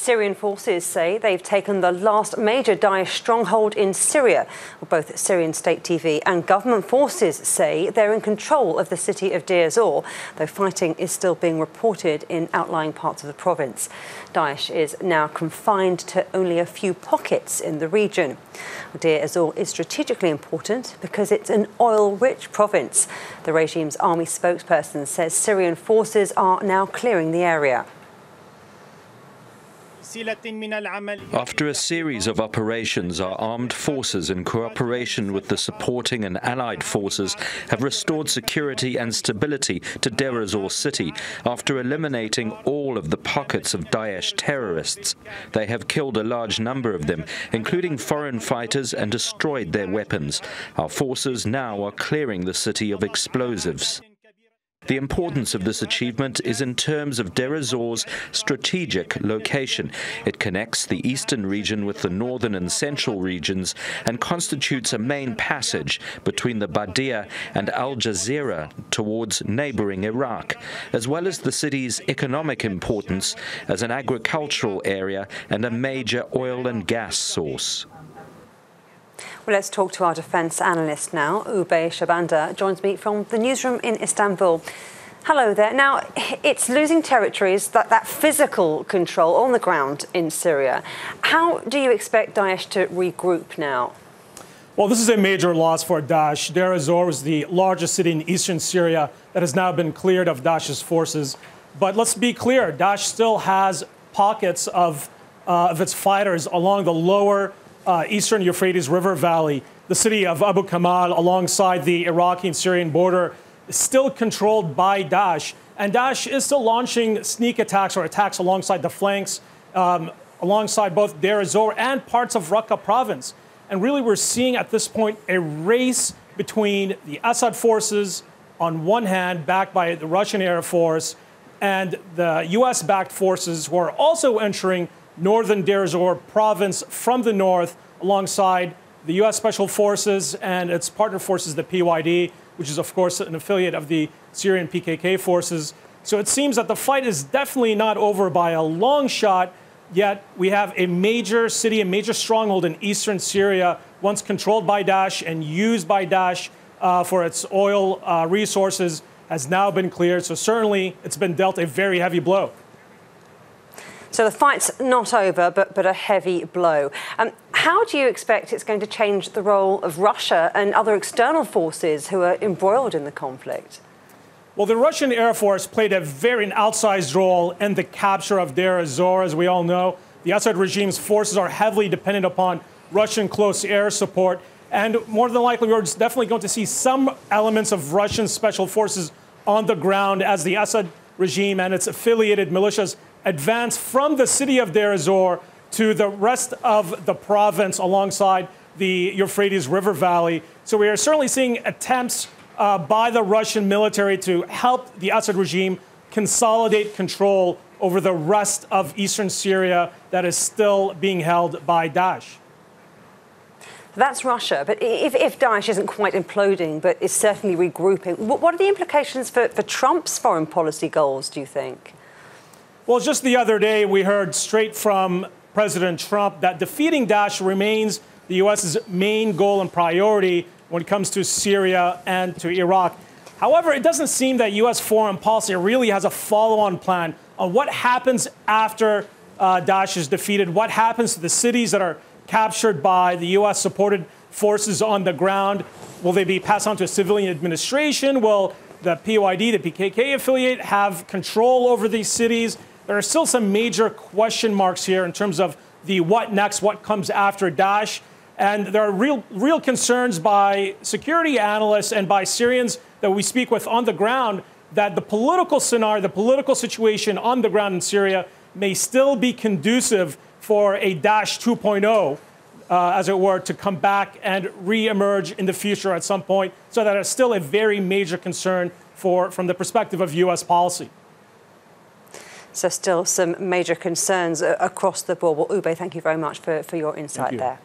Syrian forces say they've taken the last major Daesh stronghold in Syria. Both Syrian State TV and government forces say they're in control of the city of Deir Ezzor, though fighting is still being reported in outlying parts of the province. Daesh is now confined to only a few pockets in the region. Deir Ezzor is strategically important because it's an oil-rich province. The regime's army spokesperson says Syrian forces are now clearing the area. After a series of operations, our armed forces, in cooperation with the supporting and allied forces, have restored security and stability to Deir Ezzor city after eliminating all of the pockets of Daesh terrorists. They have killed a large number of them, including foreign fighters, and destroyed their weapons. Our forces now are clearing the city of explosives. The importance of this achievement is in terms of Deir Ezzor's strategic location. It connects the eastern region with the northern and central regions and constitutes a main passage between the Badia and Al Jazeera towards neighboring Iraq, as well as the city's economic importance as an agricultural area and a major oil and gas source. Well, let's talk to our defence analyst now. Oubai Shahbandar joins me from the newsroom in Istanbul. Hello there. Now, it's losing territories, that physical control on the ground in Syria. How do you expect Daesh to regroup now? Well, this is a major loss for Daesh. Deir Ezzor is the largest city in eastern Syria that has now been cleared of Daesh's forces. But let's be clear, Daesh still has pockets of its fighters along the lower eastern Euphrates River Valley. The city of Abu Kamal, alongside the Iraqi and Syrian border, is still controlled by Daesh. And Daesh is still launching sneak attacks or attacks alongside the flanks, alongside both Deir Ezzor and parts of Raqqa province. And really, we're seeing at this point a race between the Assad forces on one hand, backed by the Russian Air Force, and the US-backed forces who are also entering northern Deir Ezzor province from the north, alongside the U.S. Special Forces and its partner forces, the PYD, which is, of course, an affiliate of the Syrian PKK forces. So it seems that the fight is definitely not over by a long shot, yet we have a major city, a major stronghold in eastern Syria, once controlled by Daesh and used by Daesh for its oil resources, has now been cleared. So certainly it's been dealt a very heavy blow. So the fight's not over, but a heavy blow. How do you expect it's going to change the role of Russia and other external forces who are embroiled in the conflict? Well, the Russian Air Force played an outsized role in the capture of Deir Ezzor, as we all know. The Assad regime's forces are heavily dependent upon Russian close air support. And more than likely, we're definitely going to see some elements of Russian special forces on the ground as the Assad regime and its affiliated militias advance from the city of Deir Ezzor to the rest of the province alongside the Euphrates River Valley. So we are certainly seeing attempts by the Russian military to help the Assad regime consolidate control over the rest of eastern Syria that is still being held by Daesh. That's Russia, but if Daesh isn't quite imploding, but is certainly regrouping, what are the implications for Trump's foreign policy goals, do you think? Well, just the other day, we heard straight from President Trump that defeating Daesh remains the U.S.'s main goal and priority when it comes to Syria and to Iraq. However, it doesn't seem that U.S. foreign policy really has a follow-on plan on what happens after Daesh is defeated, what happens to the cities that are captured by the U.S.-supported forces on the ground. Will they be passed on to a civilian administration? Will the PYD, the PKK affiliate, have control over these cities? There are still some major question marks here in terms of the what next, what comes after Daesh. And there are real concerns by security analysts and by Syrians that we speak with on the ground that the political scenario, the political situation on the ground in Syria may still be conducive for a Daesh 2.0, as it were, to come back and re-emerge in the future at some point. So that is still a very major concern from the perspective of U.S. policy. So still some major concerns across the board. Well, Oubai, thank you very much for your insight there.